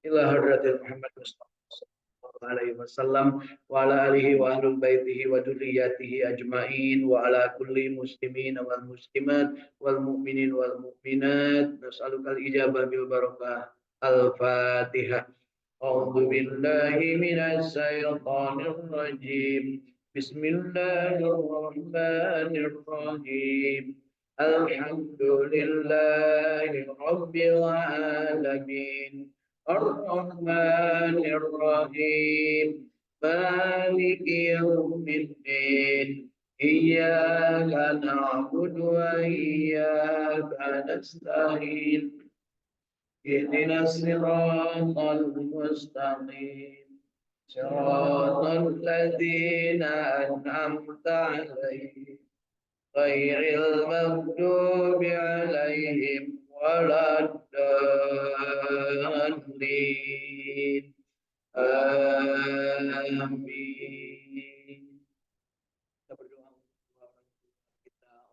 ila hadratil Muhammad Mustafa sallallahu alaihi wasallam wa ala alihi wa ahlul baitihi wa dzurriyyatihi ajmain wa ala kulli muslimin wal muslimat wal mu'minin wal mu'minat nas'alukal ijabah bil barakah. Al-Fatihah. A'udzu billahi minasy syaithanir rajim. Bismillahirrahmanirrahim. Alhamdulillahi rabbil alamin. Ar-Rahmanir Rahim. Maliki yaumiddin. Iyyaka na'budu wa iyyaka nasta'in. اهدنا الصراط المستقيم صراط الذين أنعمت عليهم غير المغضوب عليهم ولا الضالين آمين. Kita berdoa untuk kedua orang tua kita,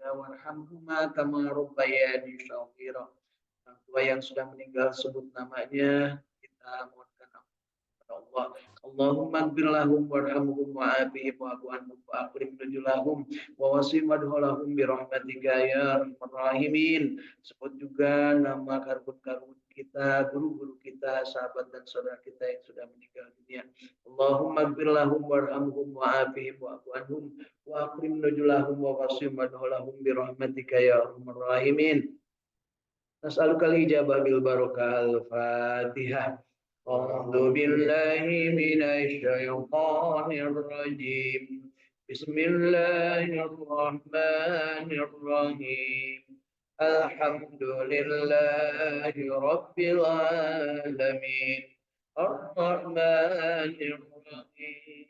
Allah warhamhuma kama rabbayani shaghira. Orang tua yang sudah meninggal sebut namanya, kita mohonkan kepada Allah. Allahumma ighfir lahum warhamhum wa'afihim wa'fu anhum wa'akrim nuzulahum wa wasi' madkhalahum bi rahmatika ya arhamar rahimin. Sebut juga nama karbun-karbun kita, guru-guru kita, sahabat dan saudara kita yang sudah meninggal dunia. Allahumma ighfir lahum warhamhum wa'afihim wa'fu anhum wa akrim nuzulahum wa wasi' madkhalahum bi rahmatika ya arhamar rahimin. Nas'alukal ijabah bil barakah. Al-Fatihah. A'udzu billahi minasy syaithanir rajim. Bismillahirrahmanirrahim. Alhamdulillahi rabbil alamin. Ar-Rahmanir Rahim.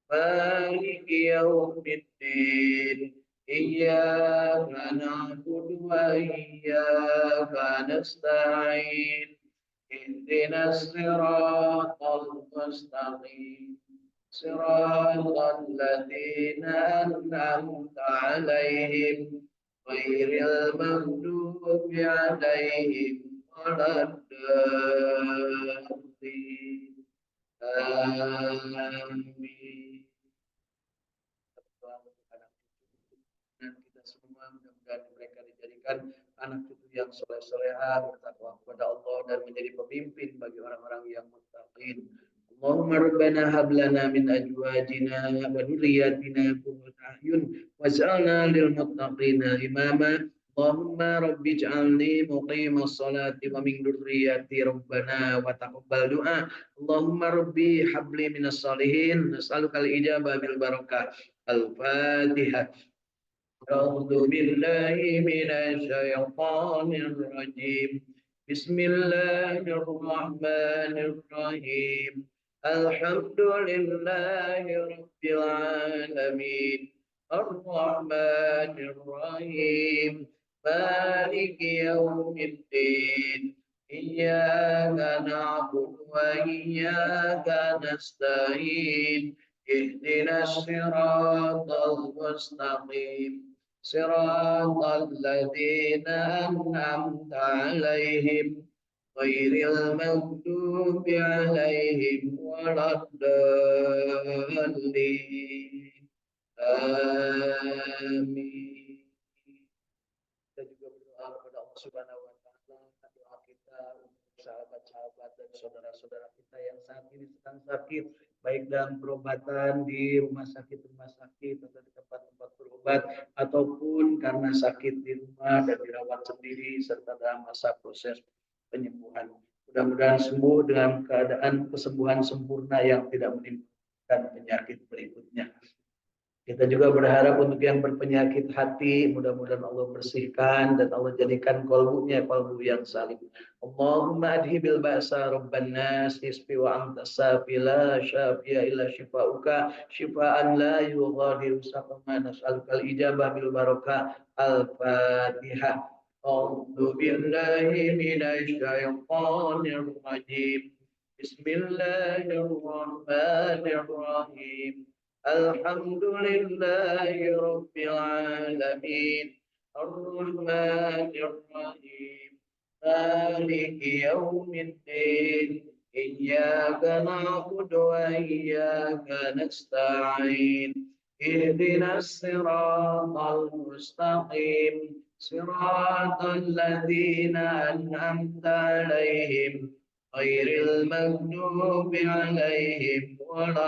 Maliki yaumiddin. Iyyaka na'budu wa iyyaka nasta'in. Ihdinas siratal mustaqim. Siratal ladzina an'amta 'alaihim ghairil maghdubi 'alaihim waladdallin. Amin. Dan kita semua mudah-mudahan mereka dijadikan anak cucu yang soleh-solehah, bertakwa kepada Allah dan menjadi pemimpin bagi orang-orang yang muttaqin. Allahumma rabbana hab lana min azwajina wa dhurriyyatina qurrata a'yun waj'alna lil muttaqina imama. Allahumma rabbi ij'alni muqimas salati wa min dhurriyyati rabbana wa taqabbal du'a. Allahumma rabbi habli minas salihin nas'alukal ijabah bil barakah. Al-Fatihah. أعوذ بالله من الشيطان الرجيم. بسم الله الرحمن الرحيم. الحمد لله رب العالمين. الرحمن الرحيم. مالك يوم الدين. إياك نعبد وإياك نستعين. اهدنا الصراط المستقيم صراط الذين أنعمت عليهم غير المغضوب عليهم ولا الضالين. Amin. Kita juga berdoa kepada Allah Subhanahu wa taala, doa kita untuk sahabat-sahabat dan saudara-saudara kita yang saat ini sedang sakit, baik dalam perobatan di rumah sakit atau di tempat-tempat berobat, ataupun karena sakit di rumah dan dirawat sendiri serta dalam masa proses penyembuhan. Mudah-mudahan sembuh dengan keadaan kesembuhan sempurna yang tidak menimbulkan penyakit berikutnya. Kita juga berharap untuk yang berpenyakit hati, mudah-mudahan Allah bersihkan dan Allah jadikan kolbunya kolbu yang salim. Allahumma adhibil ba'sa rabban nas isfi wa anta safi la syafi'a illa shifa'uka shifa'an la yughadiru saqama. Nas'alukal ijabah bil barakah. Al-Fatihah. A'udzu billahi minasy syaithanir rajim. Bismillahirrahmanirrahim. Alhamdulillahi rabbil alamin. Ar-Rahmanir Rahim. مالك يوم الدين إياك نعبد وإياك نستعين اهدنا الصراط المستقيم صراط الذين أنعمت عليهم غير المغضوب عليهم ولا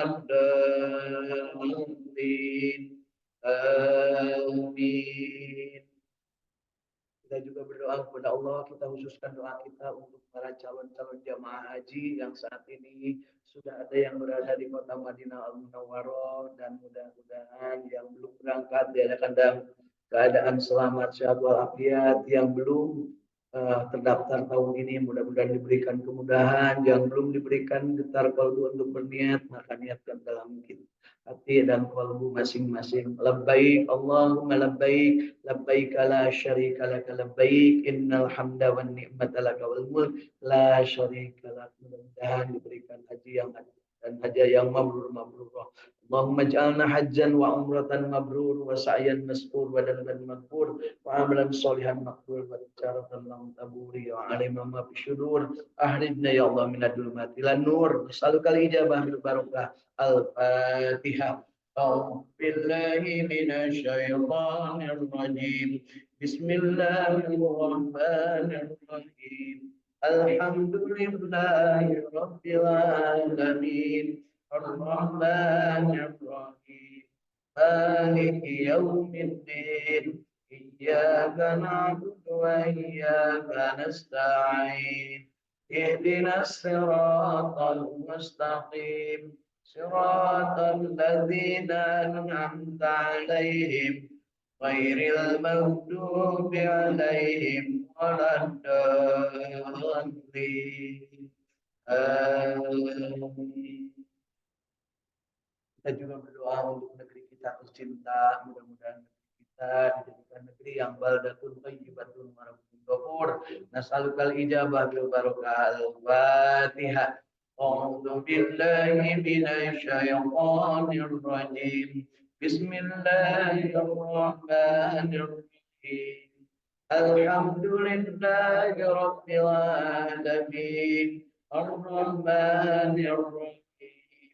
الضالين آمين. Kita juga berdoa kepada Allah, kita khususkan doa kita untuk para calon-calon jamaah haji yang saat ini sudah ada yang berada di kota Madinah Al-Munawwarah dan mudah-mudahan yang belum berangkat diadakan dalam keadaan selamat sehat walafiat, yang belum terdaftar tahun ini mudah-mudahan diberikan kemudahan, yang belum diberikan getar kalbu untuk berniat maka niatkan dalam hati dan kalbu masing-masing. Labbaik Allahumma labbaik labbaik la syarika lak labbaik innal hamda wan ni'mata lak wal mulk la syarika lak. Mudah-mudahan diberikan haji yang dan haji yang mabrur. Allahumma ij'alna hajjan wa umratan mabrur wa sa'yan maskur wa danban maghfur wa amalan sholihan maqbul wa tijaratan lam taburi wa aliman ma fi syudur. Ahrijna ya Allah min adulmati lan nur. Salukal ijabah bil barakah. Al-Fatihah. أعوذ بالله من الشيطان الرجيم بسم الله الرحمن الرحيم الحمد لله رب العالمين الرحمن الرحيم مالك يوم الدين إياك نعبد وإياك نستعين اهدنا الصراط المستقيم صراط الذين أنعمت عليهم غير المغضوب عليهم ولا الضالين آمين. Kita juga berdoa untuk negeri kita tercinta, mudah-mudahan negeri kita dijadikan negeri yang baldatun thayyibatun wa rabbun ghafur. Nas'alukal ijabah bil barakah. Al-Fatihah. أعوذ بالله من الشيطان الرجيم بسم الله الرحمن الرحيم الحمد لله رب العالمين الرحمن الرحيم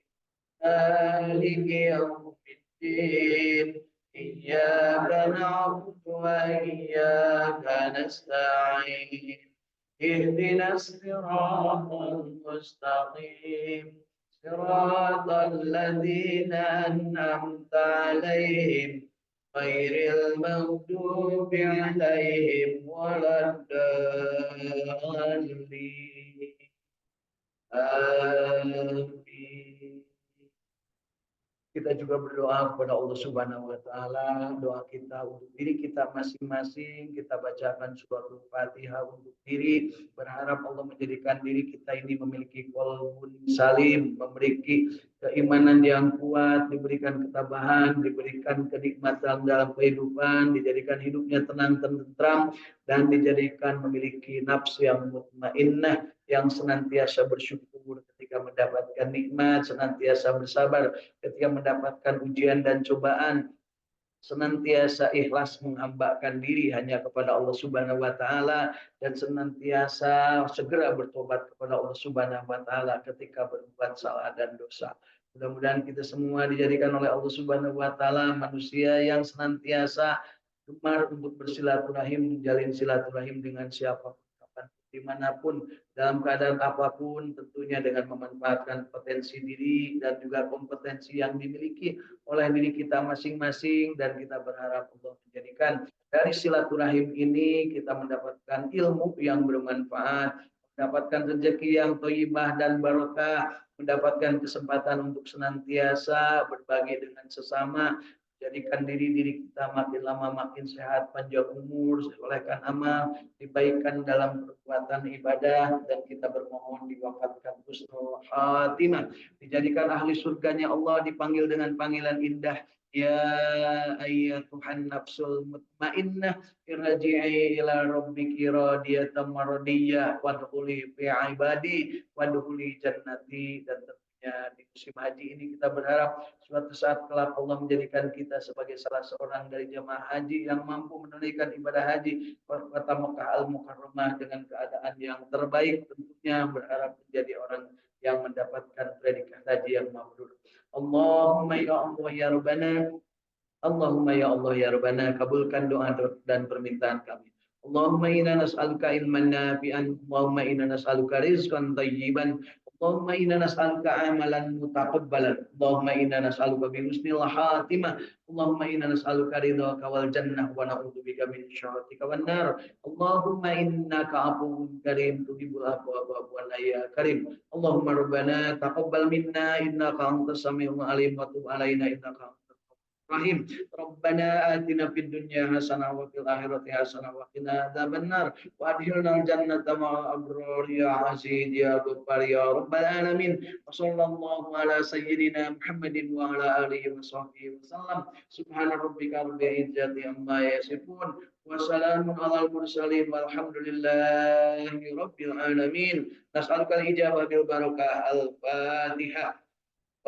مالك يوم الدين إياك نعبد وإياك نستعين اهدنا الصراط المستقيم صراط الذين أنعمت عليهم غير المغضوب عليهم ولا الضالين آمين. Kita juga berdoa kepada Allah Subhanahu wa taala, doa kita untuk diri kita masing-masing, kita bacakan suratul Fatihah untuk diri, berharap Allah menjadikan diri kita ini memiliki qalbun salim, memiliki keimanan yang kuat, diberikan ketabahan, diberikan kenikmatan dalam kehidupan, dijadikan hidupnya tenang, tentram, dan dijadikan memiliki nafsu yang mutmainnah, yang senantiasa bersyukur ketika mendapatkan nikmat, senantiasa bersabar ketika mendapatkan ujian dan cobaan, senantiasa ikhlas menghambakan diri hanya kepada Allah Subhanahu wa taala, dan senantiasa segera bertobat kepada Allah Subhanahu wa taala ketika berbuat salah dan dosa. Mudah-mudahan kita semua dijadikan oleh Allah Subhanahu wa taala manusia yang senantiasa gemar untuk bersilaturahim, menjalin silaturahim dengan siapapun, dimanapun, dalam keadaan apapun, tentunya dengan memanfaatkan potensi diri dan juga kompetensi yang dimiliki oleh diri kita masing-masing, dan kita berharap Allah menjadikan dari silaturahim ini kita mendapatkan ilmu yang bermanfaat, mendapatkan rezeki yang thayyibah dan barokah, mendapatkan kesempatan untuk senantiasa berbagi dengan sesama, jadikan diri kita makin lama makin sehat, panjang umur, solehkan amal, dibaikan dalam perbuatan ibadah, dan kita bermohon diwafatkan husnul khatimah, dijadikan ahli surganya Allah, dipanggil dengan panggilan indah, ya ayyatuhan nafsul mutmainnah irji'i ila rabbiki radiyatan mardiyah wadkhuli fi ibadi wadkhuli jannati, dan Di musim haji ini kita berharap suatu saat kelak Allah menjadikan kita sebagai salah seorang dari jemaah haji yang mampu menunaikan ibadah haji kota Mekah Al-Mukarramah dengan keadaan yang terbaik, tentunya berharap menjadi orang yang mendapatkan predikat haji yang mabrur. Allahumma ya Allah ya Rabbana, Allahumma ya Allah ya Rabbana, kabulkan doa dan permintaan kami. Allahumma inna nas'aluka ilman nafi'an, Allahumma inna nas'aluka rizqan thayyiban, Allahumma inna nas'aluka amalan mutaqabbalan, Allahumma inna nas'aluka bi husnil khatimah, Allahumma inna nas'aluka ridhaka wal jannah wa na'udzubika min syarrika wan nar. Allahumma innaka afuwwun karim tuhibbul afwa fa'fu anna ya karim. Allahumma rabbana taqabbal minna innaka antas samiul alim wa tub alaina innaka Rahim. Rabbana atina fid dunya hasanah wa fil akhirati hasanah wa qina adzabannar wa adkhilnal jannata ma'al abrar ya aziz ya ghaffar ya rabbal alamin. Wa sallallahu ala sayyidina Muhammadin wa ala alihi wa sahbihi wasallam. Subhana rabbika rabbil izzati amma yasifun wa salamun alal mursalin walhamdulillahi rabbil alamin. Nas'aluka al-ijabah bil barakah al-Fatihah.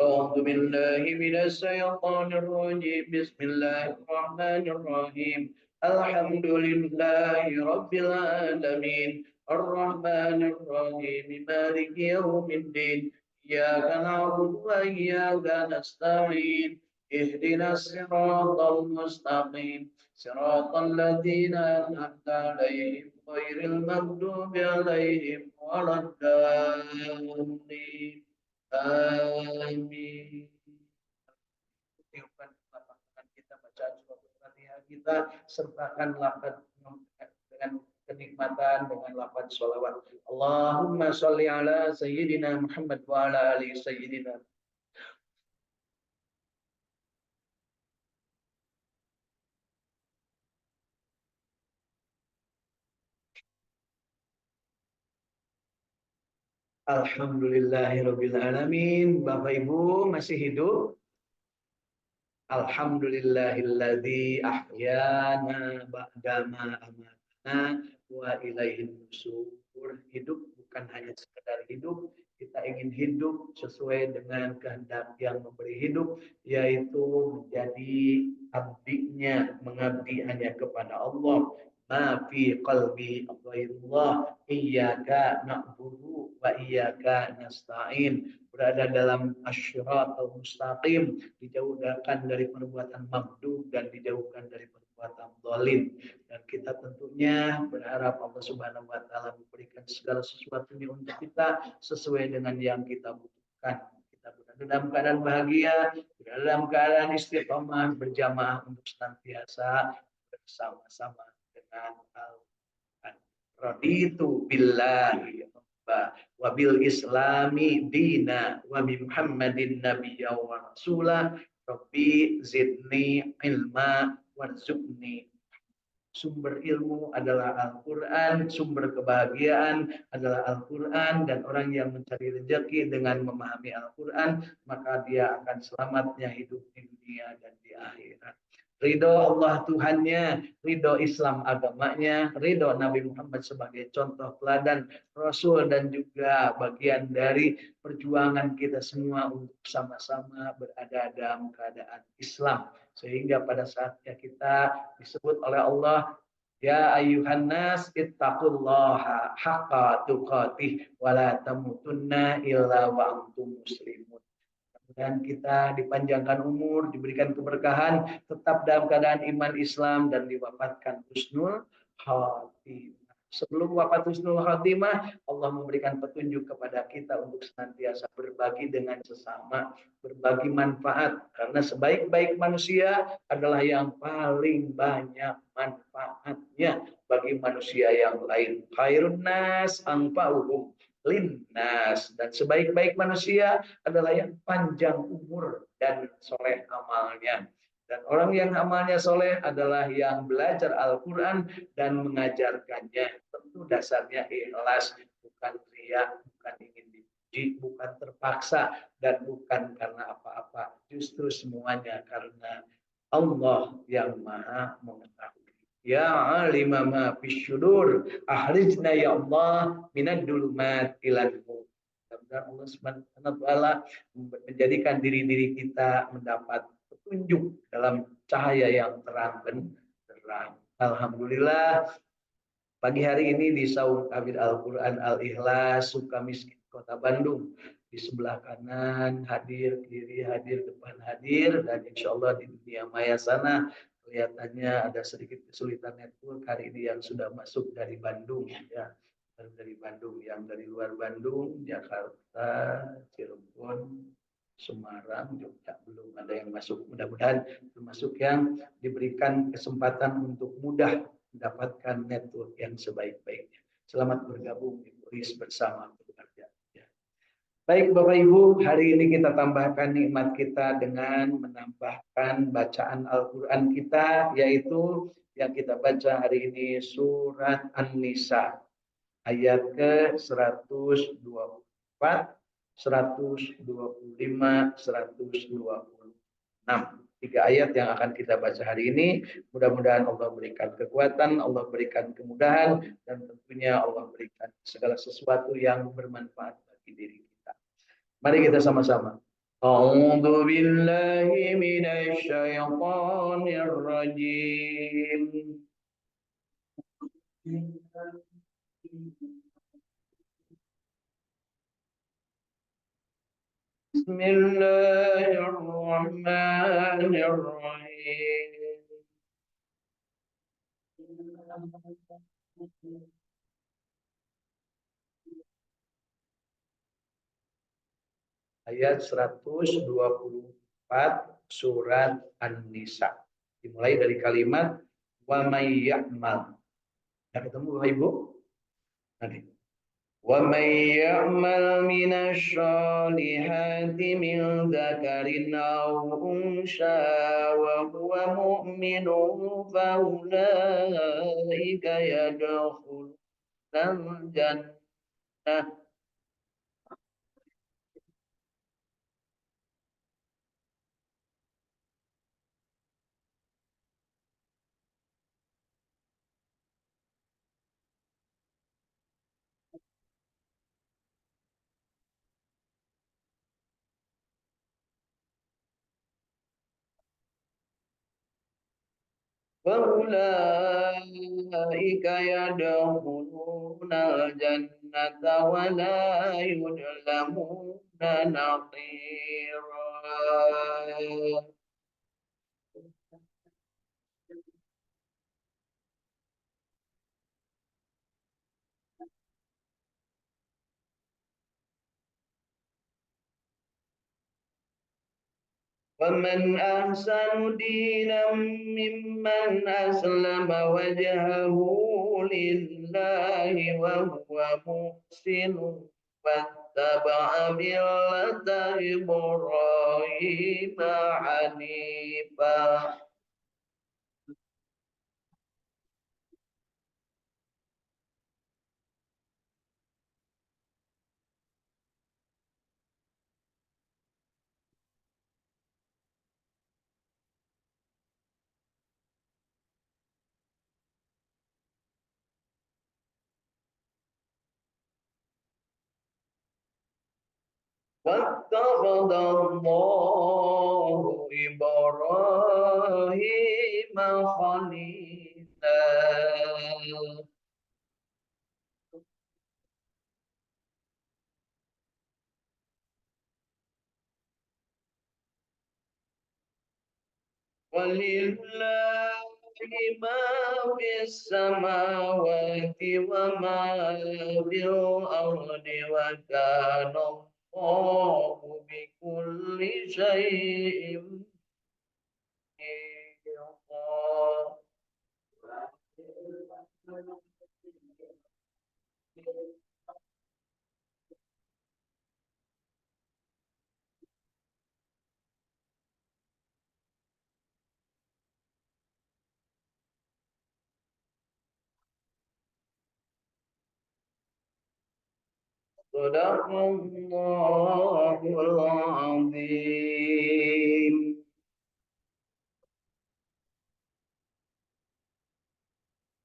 أعوذ بالله من الشيطان الرجيم بسم الله الرحمن الرحيم الحمد لله رب العالمين الرحمن الرحيم مالك يوم الدين إياك نعبد وإياك نستعين اهدنا الصراط المستقيم صراط الذين أنعمت عليهم غير المغضوب عليهم ولا الضالين. Amin. Tiupkan telapak tangan kita, bacaan surat Al-Fatihah kita, sertakanlah dengan kenikmatan dengan lafaz sholawat. Allahumma sholli ala sayyidina Muhammad wa ala ali sayyidina. Alhamdulillahirabbil alamin. Bapak Ibu masih hidup? Alhamdulillahilladzi ahyana ba'dama amatana wa ilaihin nusyur. Hidup bukan hanya sekedar hidup, kita ingin hidup sesuai dengan kehendak yang memberi hidup, yaitu menjadi abdinya, mengabdi hanya kepada Allah. Ma fi qalbi ghairullah, iyyaka na'budu wa iyyaka nasta'in. Berada dalam asyiratul mustaqim, dijauhkan dari perbuatan maghdub dan dijauhkan dari perbuatan zalim. Dan kita tentunya berharap Allah Subhanahu wa taala memberikan segala sesuatunya untuk kita sesuai dengan yang kita butuhkan. Kita berada dalam keadaan bahagia, berada dalam keadaan istiqomah, berjamaah untuk senantiasa bersama-sama dengan Al-Quran. Raditu billahi wa bil islami dina wa bi Muhammadin nabiyya wa rasulah rabbi zidni ilma warzuqni. Sumber ilmu adalah Al-Quran, sumber kebahagiaan adalah Al-Quran, dan orang yang mencari rezeki dengan memahami Al-Quran, maka dia akan selamatnya hidup di dunia dan di akhirat. Ridho Allah Tuhannya, ridho Islam agamanya, ridho Nabi Muhammad sebagai contoh teladan Rasul, dan juga bagian dari perjuangan kita semua untuk sama-sama berada dalam keadaan Islam. Sehingga pada saatnya kita disebut oleh Allah, ya ayyuhan nas ittaqullaha haqqa tuqatih wa la tamutunna illa wa antum muslimun. Dan kita dipanjangkan umur, diberikan keberkahan, tetap dalam keadaan iman Islam, dan diwafatkan husnul khatimah. Sebelum wafat husnul khatimah, Allah memberikan petunjuk kepada kita untuk senantiasa berbagi dengan sesama, berbagi manfaat, karena sebaik-baik manusia adalah yang paling banyak manfaatnya bagi manusia yang lain. Khairun nas anfa'uhum linnas, dan sebaik-baik manusia adalah yang panjang umur dan soleh amalnya. Dan orang yang amalnya soleh adalah yang belajar Al-Quran dan mengajarkannya. Tentu dasarnya ikhlas, bukan riya, bukan ingin dipuji, bukan terpaksa, dan bukan karena apa-apa. Justru semuanya karena Allah yang maha mengetahui. Ya alima ma fisyudur, ahrijna ya Allah minad dulumat ilan nur. mudah-mudahan Allah Subhanahu wa taala menjadikan diri-diri kita mendapat petunjuk dalam cahaya yang terang benderang. Alhamdulillah pagi hari ini di Saung Kabir Al-Quran Al-Ikhlas Sukamiskin Kota Bandung. Di sebelah kanan hadir, kiri hadir, depan hadir, dan insya Allah di dunia maya sana kelihatannya ada sedikit kesulitan network hari ini yang sudah masuk dari Bandung ya. Dari Bandung, yang dari luar Bandung, Jakarta, Cirebon, Semarang, Jogja belum ada yang masuk. Mudah-mudahan termasuk yang diberikan kesempatan untuk mudah mendapatkan network yang sebaik-baiknya. Selamat bergabung di Polis bersama keluarga. Ya. Baik Bapak Ibu, hari ini kita tambahkan nikmat kita dengan menambahkan bacaan Al-Quran kita, yaitu yang kita baca hari ini surat An-Nisa ayat ke-124, 125, 126. 3 ayat yang akan kita baca hari ini. Mudah-mudahan Allah berikan kekuatan, Allah berikan kemudahan, dan tentunya Allah berikan segala sesuatu yang bermanfaat bagi diri kita. Mari kita sama-sama. A'udzu billahi minasy syaithanir rajim. Bismillahirrahmanirrahim. Ayat 124 surat An-Nisa. Dimulai dari kalimat wa may ya'mal. Ya ketemu Bapak Ibu? Nanti. Wa may ya'mal minasy shalihati min dzakarin aw unsha wa huwa mu'minun fa ulaika yadkhulul jannah. فأولئك يدخلون الجنة ولا يظلمون نقيرا. ومن أحسن دينا ممن أسلم وجهه لله وهو محسن واتبع ملة إبراهيم حنيفا. واتخذ الله إبراهيم خليلا. ولله ما في السماوات وما في الأرض وكان الله بكل شيء محيطا. صدق الله العظيم.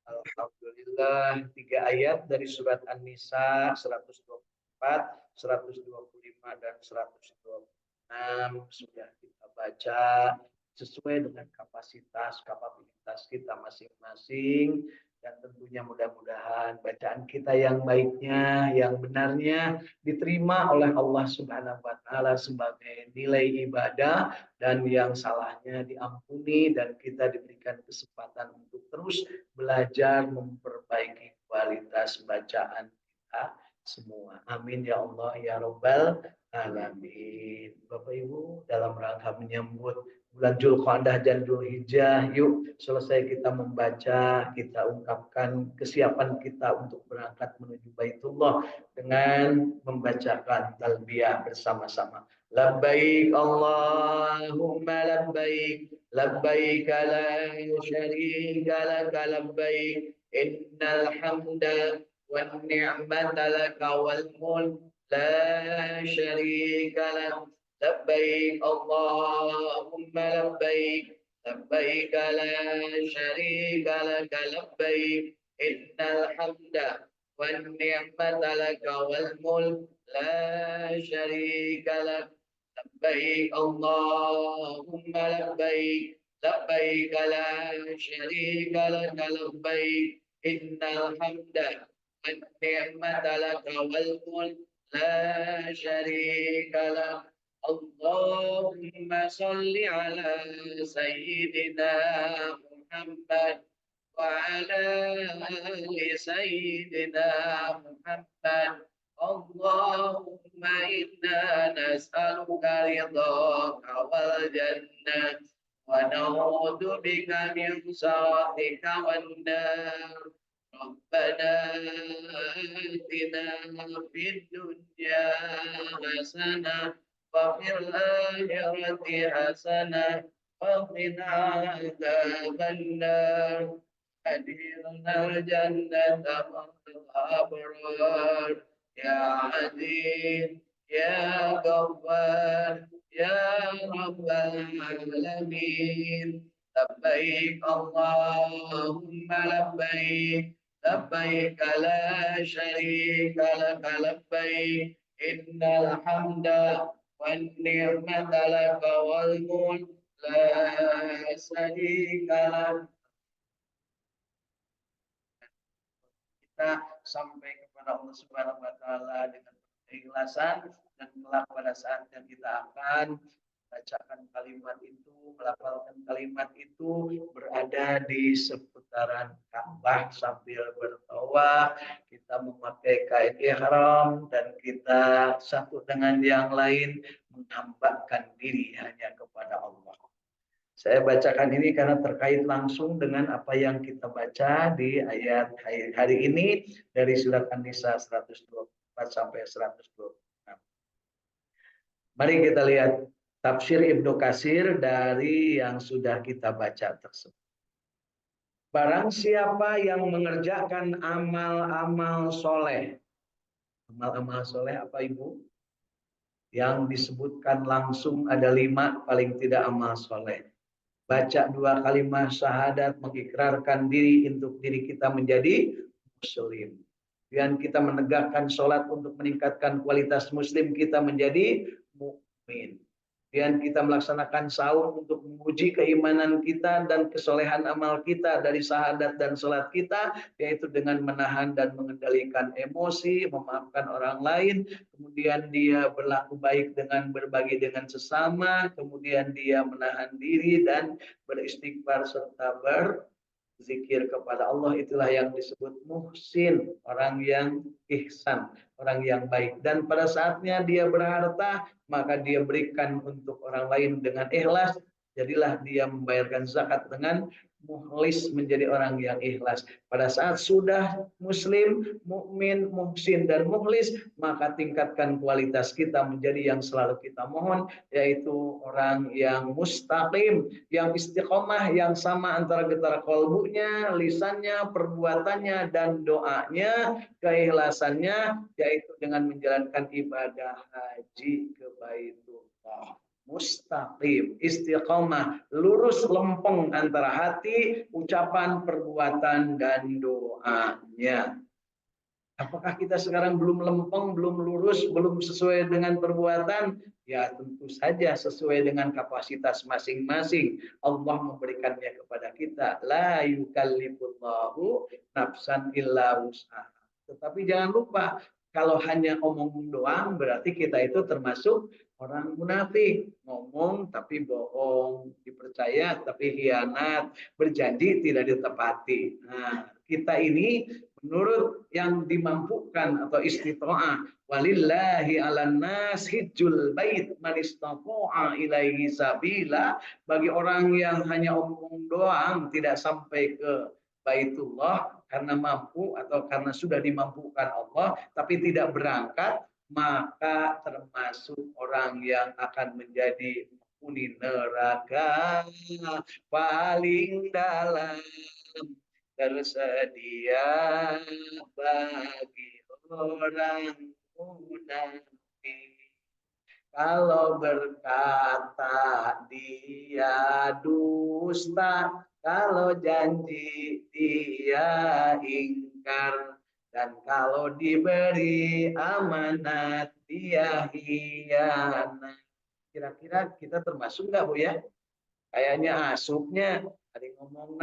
Alhamdulillah 3 ayat dari surat An-Nisa 120. 125 dan 126 sudah kita baca sesuai dengan kapasitas kita masing-masing, dan tentunya mudah-mudahan bacaan kita yang baiknya, yang benarnya diterima oleh Allah Subhanahu wa taala sebagai nilai ibadah, dan yang salahnya diampuni dan kita diberikan kesempatan untuk terus belajar memperbaiki kualitas bacaan kita semua. Amin ya Allah ya Rabbal alamin. Bapak Ibu, dalam rangka menyambut bulan Dzulqa'dah dan Dzulhijjah, yuk selesai kita membaca, kita ungkapkan kesiapan kita untuk berangkat menuju Baitullah dengan membacakan talbiyah bersama-sama. Labbaik Allahumma labbaik, labbaik la syarika laka labbaik, innal hamda wan ni'mata laka wal mulk la syarika lak. لبيك اللهم لبيك لبيك لا شريك لك لبيك إن الحمد والنعمة لك والملك لا شريك لك لبيك اللهم لبيك لبيك لا شريك لك لبيك إن الحمد والنعمة لك والملك لا شريك لك. اللهم صل على سيدنا محمد وعلى آل سيدنا محمد. اللهم إنا نسألك رضاك والجنة ونعوذ بك من سخطك والنار. ربنا آتنا في الدنيا حسنة وفي الآخرة حسنة وقنا عذاب النار. أدخلنا الجنة مع الأبرار يا عزيز يا غفار يا رب العالمين. لبيك اللهم لبيك لبيك لا شريك لك لبيك إن الحمد والنعمة لك والملك لا شريك لك. Kita sampai kepada Allah Subhanahu wa taala dengan keikhlasan, dan kelak pada saat yang kita akan bacakan kalimat itu, melafalkan kalimat itu, berada di seputaran Ka'bah sambil bertawaf, kita memakai kain ihram, dan kita satu dengan yang lain menghambakan diri hanya kepada Allah. Saya bacakan ini karena terkait langsung dengan apa yang kita baca di ayat hari ini dari surat An-Nisa 124 sampai 126. Mari kita lihat tafsir Ibnu Katsir dari yang sudah kita baca tersebut. Barang siapa yang mengerjakan amal-amal soleh. Amal-amal soleh apa Ibu? Yang disebutkan langsung ada 5, paling tidak amal soleh. Baca 2 kalimat syahadat, mengikrarkan diri untuk diri kita menjadi muslim. Dan kita menegakkan sholat untuk meningkatkan kualitas muslim kita menjadi mukmin. Dan kita melaksanakan sahur untuk menguji keimanan kita dan kesolehan amal kita dari syahadat dan sholat kita, yaitu dengan menahan dan mengendalikan emosi, memaafkan orang lain, kemudian dia berlaku baik dengan berbagi dengan sesama, kemudian dia menahan diri dan beristighfar serta berzikir kepada Allah. Itulah yang disebut muhsin, orang yang ihsan, orang yang baik. Dan pada saatnya dia berharta, maka dia berikan untuk orang lain dengan ikhlas. Jadilah dia membayarkan zakat dengan mukhlis, menjadi orang yang ikhlas. Pada saat sudah muslim, mukmin, muhsin dan mukhlis, maka tingkatkan kualitas kita menjadi yang selalu kita mohon, yaitu orang yang mustaqim, yang istiqomah, yang sama antara getar kolbunya, lisannya, perbuatannya dan doanya, keikhlasannya, yaitu dengan menjalankan ibadah haji ke Baitullah. Mustaqim, istiqomah, lurus lempeng antara hati, ucapan, perbuatan, dan doanya. Apakah kita sekarang belum lempeng, belum lurus, belum sesuai dengan perbuatan? Ya tentu saja sesuai dengan kapasitas masing-masing. Allah memberikannya kepada kita. La yukallifullahu nafsan illa wus'aha. Tetapi jangan lupa, kalau hanya omong doang berarti kita itu termasuk orang munafik. Ngomong tapi bohong, dipercaya tapi khianat, berjanji tidak ditepati. Nah, kita ini menurut yang dimampukan atau istitoah, walillahi 'alan nas hijjul bait man istata'a ilaihi sabila, bagi orang yang hanya omong doang tidak sampai ke Baitullah karena mampu atau karena sudah dimampukan Allah tapi tidak berangkat, maka termasuk orang yang akan menjadi penghuni neraka paling dalam tersedia bagi orang munafik. Kalau berkata dia dusta, kalau janji dia ingkar, dan kalau diberi amanat dia hianat. Kira-kira kita termasuk nggak, Bu ya? Kayaknya asupnya ada yang ngomong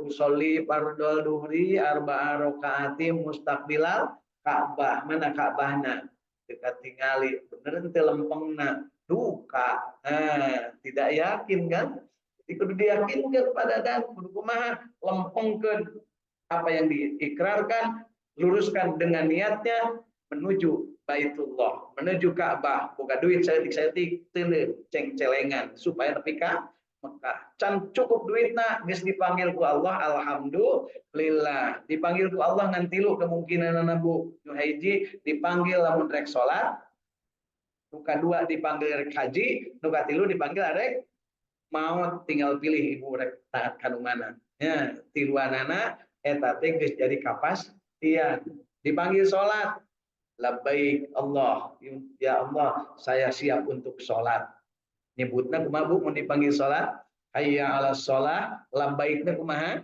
usolli fardol duhri arba'a rakaati mustaqbilal Ka'bah. Mana Ka'bahna? Dekat tingali. Bener ente lempengna. Duka. Tidak yakin kan? Jadi kudu diyakinkan pada dan kudu kumaha lempeng ke apa yang diikrarkan, luruskan dengan niatnya menuju Baitullah, menuju Ka'bah. Buka duit setik-setik, ceng-celengan supaya nepi ka Mekah. Can cukup duitna geus dipanggil ku Allah, alhamdulillah. Dipanggil ku Allah ngan tilu kemungkinan Bu. Nu hiji dipanggil lamun rek salat, nu kadua dipanggil rek haji, nu katilu dipanggil rek maut. Tinggal pilih ibu rek taat kanu mana. Ya, tiluanana eta teh geus jadi kapastian. Dipanggil salat, labbaik Allah, ya Allah saya siap untuk salat. Nyebutna kumaha Bu mun dipanggil salat? Hayya 'alas shalah, labbaikna kumaha?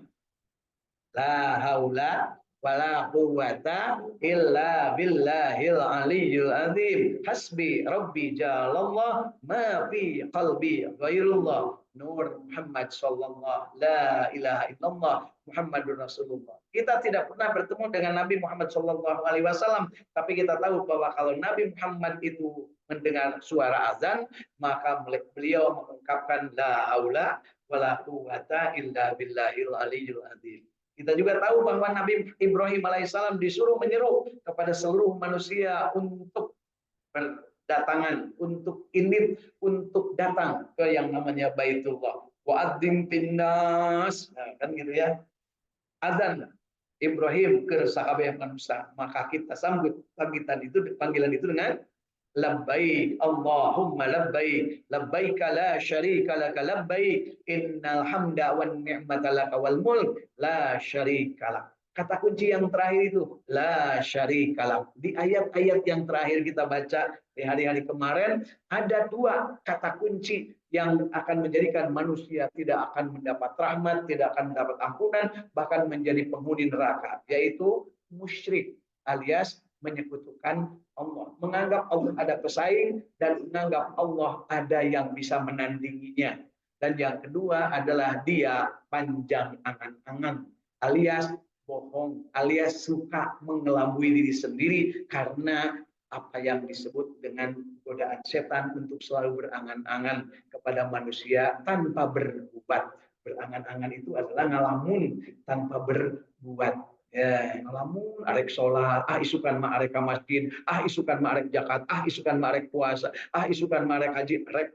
La haula wala quwwata illa billahil aliyyil azim. Hasbi rabbi jalallah ma fi qalbi ghairullah. Nur Muhammad sallallahu la ilaha illallah Muhammadur Rasulullah. Kita tidak pernah bertemu dengan Nabi Muhammad sallallahu alaihi wasallam, tapi kita tahu bahwa kalau Nabi Muhammad itu mendengar suara azan, maka beliau mengungkapkan la haula wala quwwata illa billahil aliyyil azim. Kita juga tahu bahwa Nabi Ibrahim alaihissalam disuruh menyeru kepada seluruh manusia untuk berdatangan, untuk indit, untuk datang ke yang namanya Baitullah. Wa'adzim pinnas, nah, kan gitu ya. Adzan Ibrahim ke sahabat manusia, maka kita sambut panggilan itu dengan labbaik Allahumma labbaik labbaik la syarika laka labbaik innal hamda wan ni'mata laka wal mulk la syarika lak. Kata kunci yang terakhir itu la syarika lak. Di ayat-ayat yang terakhir kita baca di hari-hari kemarin ada dua kata kunci yang akan menjadikan manusia tidak akan mendapat rahmat, tidak akan mendapat ampunan, bahkan menjadi penghuni neraka, yaitu musyrik alias menyekutukan Allah, menganggap Allah ada pesaing dan menganggap Allah ada yang bisa menandinginya. Dan yang kedua adalah dia panjang angan-angan alias bohong, alias suka mengelabui diri sendiri karena apa yang disebut dengan godaan setan untuk selalu berangan-angan kepada manusia tanpa berbuat. Berangan-angan itu adalah ngalamun tanpa berbuat. Ya, ngalamun arek sholat, isukan ma arek ka masjid, isukan ma arek zakat, isukan ma arek puasa, isukan ma arek haji, rek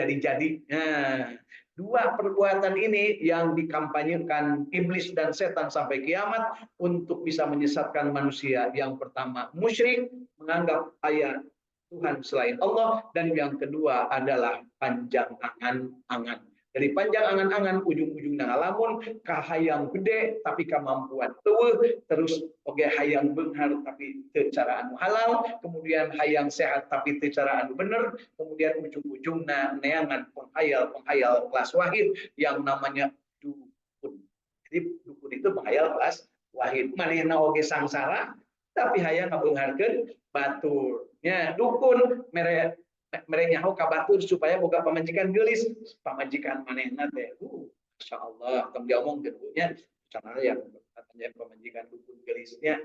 jadi. Nah, dua perbuatan ini yang dikampanyekan iblis dan setan sampai kiamat untuk bisa menyesatkan manusia. Yang pertama musyrik, menganggap ayat Tuhan selain Allah, dan yang kedua adalah panjang angan-angan. Dari panjang angan-angan ujung-ujungnya ngalamun kahayang gede tapi kemampuan tuh terus oke hayang benghar tapi secara anu halal, kemudian hayang sehat tapi secara anu bener, kemudian ujung-ujungnya neangan penghayal kelas wahid yang namanya dukun. Jadi dukun itu penghayal kelas wahid. Manehna oge sangsara tapi hayang ngabeungharkeun batur. Nya dukun mere nyaho ka batur supaya boga pamajikan geulis. Pamajikan manehna teh Masya Allah, tong diomongkeun nya cara yang katanya pamajikan dukun geulisnya.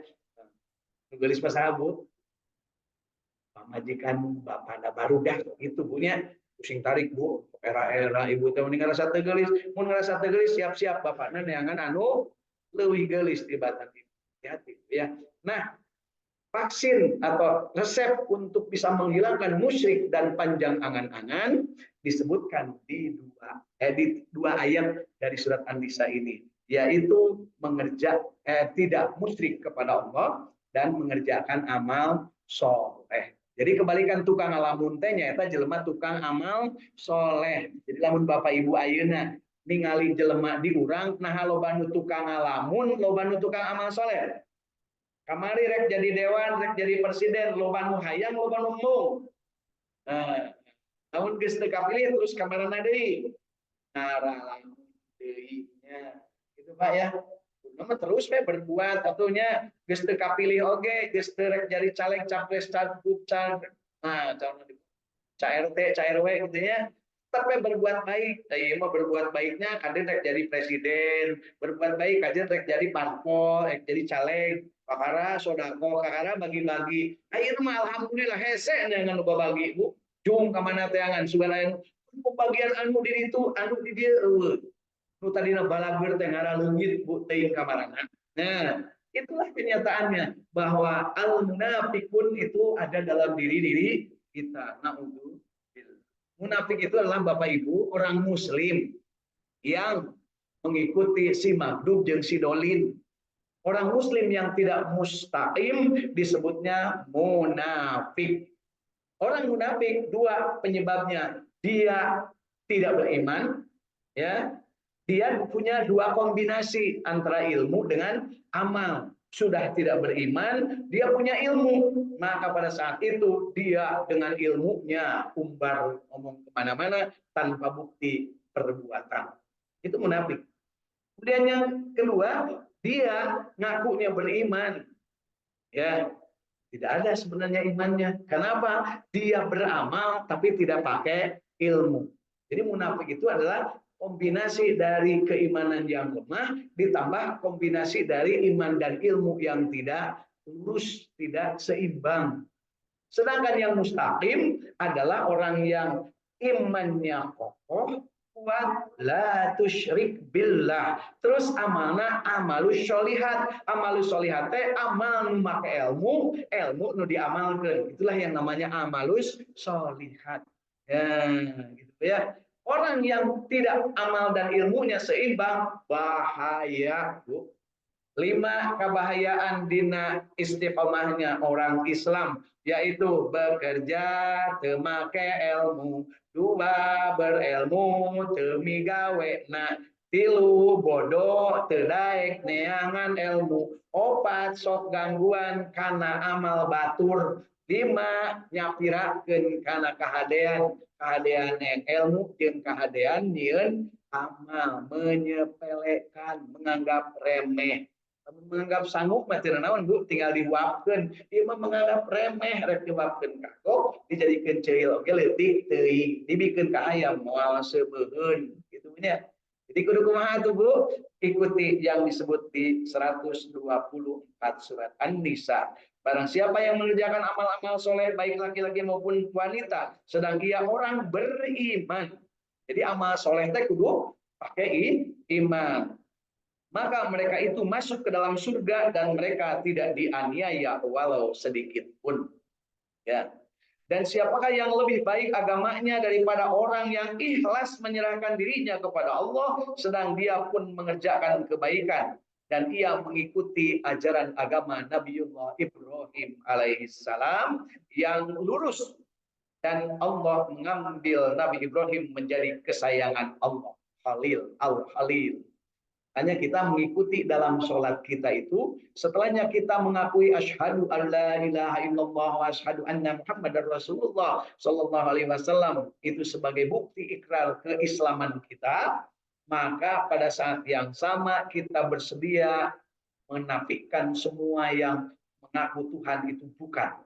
Geulis mah saha Bu? Pamajikan bapana barudak gitu punya pusing tarik Bu, era-era ibu teh mending ngarasa teu geulis, mun ngarasa teu geulis siap-siap bapana neangan anu leuwih geulis tibatan hati ya. Nah, vaksin atau resep untuk bisa menghilangkan musyrik dan panjang angan-angan disebutkan di dua ayat dari surat An-Nisa ini, yaitu tidak musyrik kepada Allah dan mengerjakan amal soleh. Jadi kebalikan tukang ngalamun teh nyaeta jelema tukang amal soleh. Jadi lamun Bapak Ibu ayeuna ningali jelema di urang nah loba nu tukang ngalamun, loba nu tukang amal soleh. Kamari rek jadi dewan, rek jadi presiden, loba nu hayang, loba nu mung. Nah, namun geus teu kapilih terus kamarana deui. Ngaralamun deui nya. Gitu Pak ya. Nama terus berbuat atunya geus teu kapilih oge, geus teu rek jadi caleg, capres, cagup, nah calon CRT, CRW gitu ya. Tapi berbuat baik, ieu mah berbuat baiknya kadang rek jadi presiden, berbuat baik kadang rek jadi parpol, rek jadi caleg, kakara sodako, kakara bagi-bagi. Ayeuna mah alhamdulillah hese dengan bagi Bu. Jung ka mana teh angan sugan pembagian anu di ditu, anu di dieu eueuh. Nu tadina balageur teh ngara-leungit Bu teuing kamarana. Nah, itulah kenyataannya bahwa al-munafiqun itu ada dalam diri kita. Na'udzubillah. Munafik itu adalah Bapak Ibu orang muslim yang mengikuti si Maghdub jeung si Dolin. Orang muslim yang tidak mustaqim disebutnya munafik. Orang munafik dua penyebabnya. Dia tidak beriman, ya. Dia punya dua kombinasi antara ilmu dengan amal. Sudah tidak beriman, dia punya ilmu. Maka pada saat itu dia dengan ilmunya umbar ngomong kemana-mana tanpa bukti perbuatan. Itu munafik. Kemudian yang kedua, dia ngakunya beriman. Ya, tidak ada sebenarnya imannya. Kenapa? Dia beramal tapi tidak pakai ilmu. Jadi munafik itu adalah kombinasi dari keimanan yang lemah ditambah kombinasi dari iman dan ilmu yang tidak lurus, tidak seimbang. Sedangkan yang mustaqim adalah orang yang imannya kokoh, kuat, la tusyrik billah. Terus amalna amalus sholihat. Amalus sholihat teh amal nu make ilmu, ilmu nu diamalkeun. Itulah yang namanya amalus sholihat. Ya, gitu ya. Orang yang tidak amal dan ilmunya seimbang bahaya, Bu. 5 kebahayaan dina istiqomahnya orang Islam, yaitu bekerja teu make ilmu, 2 berilmu teu migawena, 3 bodoh teu daek neangan ilmu, 4 sok gangguan kana amal batur, 5 nyapirakeun kana kahadean ilmu jeung kahadean nyieun amal, menyepelekan, menganggap remeh. Menganggap sanggup mati naon Bu tinggal diuapkeun, ieu mah menganggap remeh rek diuapkeun kagok dijadikeun ceul oge leutik teuing dibikeun ka hayam moal seubeuheun gitu nya. Jadi kudu kumaha tuh Bu? Ikuti yang disebut di 124 surat An-Nisa. Barang siapa yang mengerjakan amal-amal soleh baik laki-laki maupun wanita sedang ia orang beriman. Jadi amal soleh teh kudu pakai iman. Maka mereka itu masuk ke dalam surga dan mereka tidak dianiaya walau sedikit pun. Ya. Dan siapakah yang lebih baik agamanya daripada orang yang ikhlas menyerahkan dirinya kepada Allah sedang dia pun mengerjakan kebaikan dan ia mengikuti ajaran agama Nabiullah Ibrahim alaihissalam yang lurus, dan Allah mengambil Nabi Ibrahim menjadi kesayangan Allah, Khalil al-Khalil. Hanya kita mengikuti dalam sholat kita itu, setelahnya kita mengakui asyhadu an la ilaha illallah wa asyhadu anna Muhammadar Rasulullah sallallahu alaihi wasallam itu sebagai bukti ikrar keislaman kita, maka pada saat yang sama kita bersedia menafikan semua yang mengaku Tuhan itu bukan.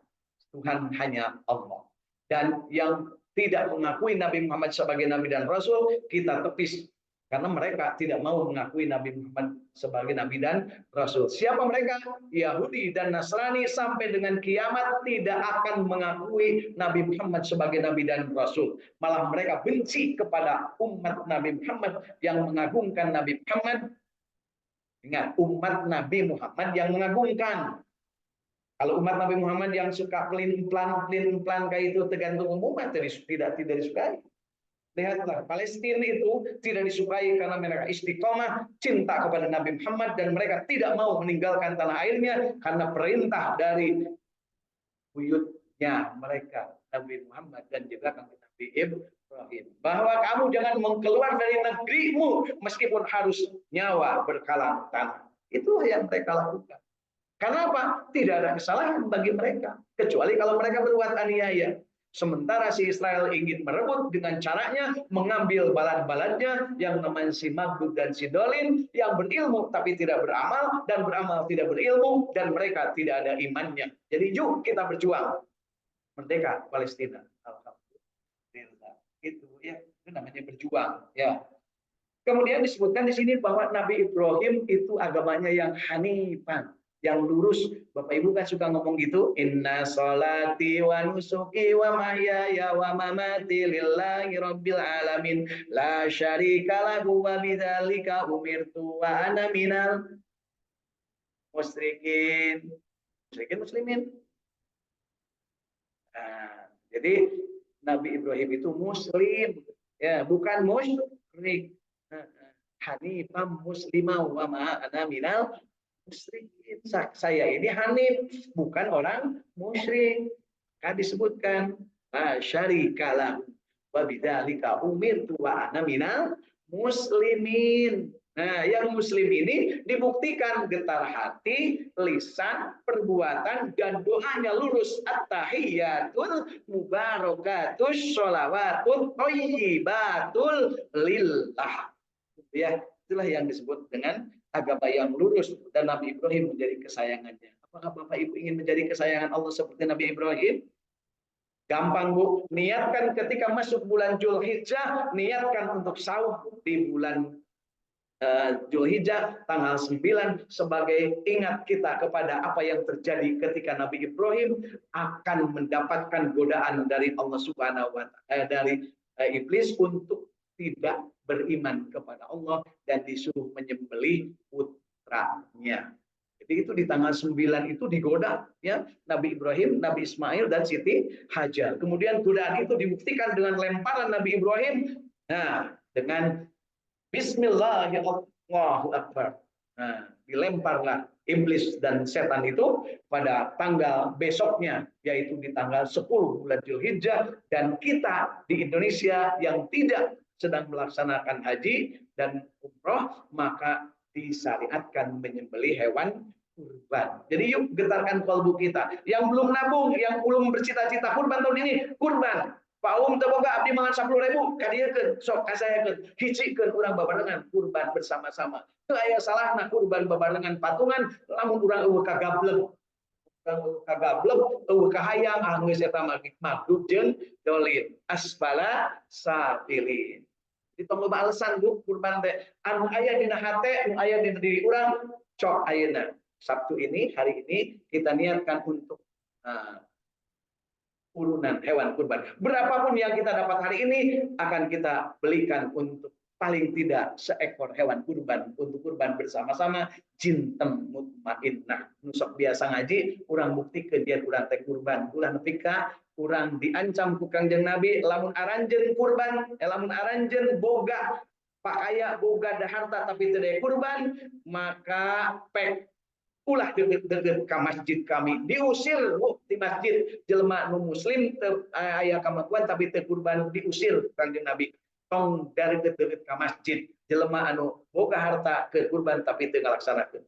Tuhan hanya Allah. Dan yang tidak mengakui Nabi Muhammad sebagai Nabi dan Rasul, kita tepis. Karena mereka tidak mau mengakui Nabi Muhammad sebagai Nabi dan Rasul. Siapa mereka? Yahudi dan Nasrani sampai dengan kiamat tidak akan mengakui Nabi Muhammad sebagai Nabi dan Rasul. Malah mereka benci kepada umat Nabi Muhammad yang mengagungkan Nabi Muhammad. Ingat, umat Nabi Muhammad yang mengagungkan. Kalau umat Nabi Muhammad yang suka pelin-pelan kayak itu tergantung umat tidak disukai. Lihatlah, Palestina itu tidak disukai karena mereka istiqomah cinta kepada Nabi Muhammad dan mereka tidak mau meninggalkan tanah airnya karena perintah dari buyutnya mereka Nabi Muhammad dan juga Nabi Ibrahim bahwa kamu jangan keluar dari negerimu meskipun harus nyawa berkalang tanah. Itulah yang mereka lakukan. Karena apa? Tidak ada kesalahan bagi mereka. Kecuali kalau mereka berbuat aniaya. Sementara si Israel ingin merebut dengan caranya mengambil balat-balatnya yang namanya si Magdud dan si Dolin yang berilmu tapi tidak beramal dan beramal tidak berilmu dan mereka tidak ada imannya. Jadi yuk kita berjuang. Merdeka Palestina. Alhamdulillah. Itu ya, itu namanya berjuang ya. Kemudian disebutkan di sini bahwa Nabi Ibrahim itu agamanya yang hanifan, yang lurus. Bapak Ibu kan suka ngomong gitu, inna sholati wa nusuki wa mahyaya wa mamati lillahi rabbil alamin la syarika lahu wa bidzalika umirtu wa ana minal musyrikin. Muslimin. Nah, jadi Nabi Ibrahim itu muslim, ya, bukan musyrik. Hanifam muslimah wa ma ana minal musyrikin. Saya ini hanif, bukan orang musyrik. Kan disebutkan syarikalah wa bidzalika umirtu wa ana minal muslimin. Nah, yang muslim ini dibuktikan getar hati, lisan, perbuatan, dan doanya lurus. At-tahiyyatul mubarakatus sholawatut thayyibatul lillah. Ya, itulah yang disebut dengan agama yang lurus dan Nabi Ibrahim menjadi kesayangannya. Apakah Bapak Ibu ingin menjadi kesayangan Allah seperti Nabi Ibrahim? Gampang Bu, niatkan ketika masuk bulan Dzulhijjah, niatkan untuk saum di bulan Dzulhijjah tanggal 9 sebagai ingat kita kepada apa yang terjadi ketika Nabi Ibrahim akan mendapatkan godaan dari Allah Subhanahu wa taala dari iblis untuk tidak beriman kepada Allah dan disuruh menyembelih putranya. Jadi itu di tanggal 9 itu digoda ya Nabi Ibrahim, Nabi Ismail dan Siti Hajar. Kemudian godaan itu dibuktikan dengan lemparan Nabi Ibrahim. Nah, dengan Bismillah ya Allahu Akbar. Nah, dilemparlah iblis dan setan itu pada tanggal besoknya, yaitu di tanggal 10 bulan Dzulhijjah, dan kita di Indonesia yang tidak sedang melaksanakan haji dan umroh, maka disyariatkan menyembelih hewan kurban. Jadi yuk getarkan kalbu kita. Yang belum nabung, yang belum bercita-cita kurban tahun ini, kurban. Pak terboga abdi mangan 10.000 kadieukeun sok kasayakeun hijikeun urang babarengan kurban bersama-sama. Teu aya salahna kurban babarengan patungan lamun urang eueuh kagablek. Urang eueuh kagablek, eueuh kahayang geus eta Magdud jeung Dolin. Asfala safilin. Di tong loba alasan Bu kurban teh anu aya dina hate, anu aya dina diri urang cok ayeuna. Sabtu ini, hari ini kita niatkan untuk urunan hewan kurban. Berapapun yang kita dapat hari ini akan kita belikan untuk paling tidak seekor hewan kurban untuk kurban bersama-sama jintem mutmainnah. Nusok biasa ngaji, urang bukti kejadian urang teh kurban. Ulah nepika urang diancam ku Kangjeng Nabi lamun aranjeun kurban, lamun aranjeun boga pakaya boga da harta tapi teu kurban, maka pek ulah deket-deket ke masjid kami, diusir di masjid jelema nu muslim aya kamakuan tapi teu kurban diusir Kanjeng Nabi. Tong dari deket ke masjid jelema anu boga harta ke kurban tapi teu ngalaksanakeun.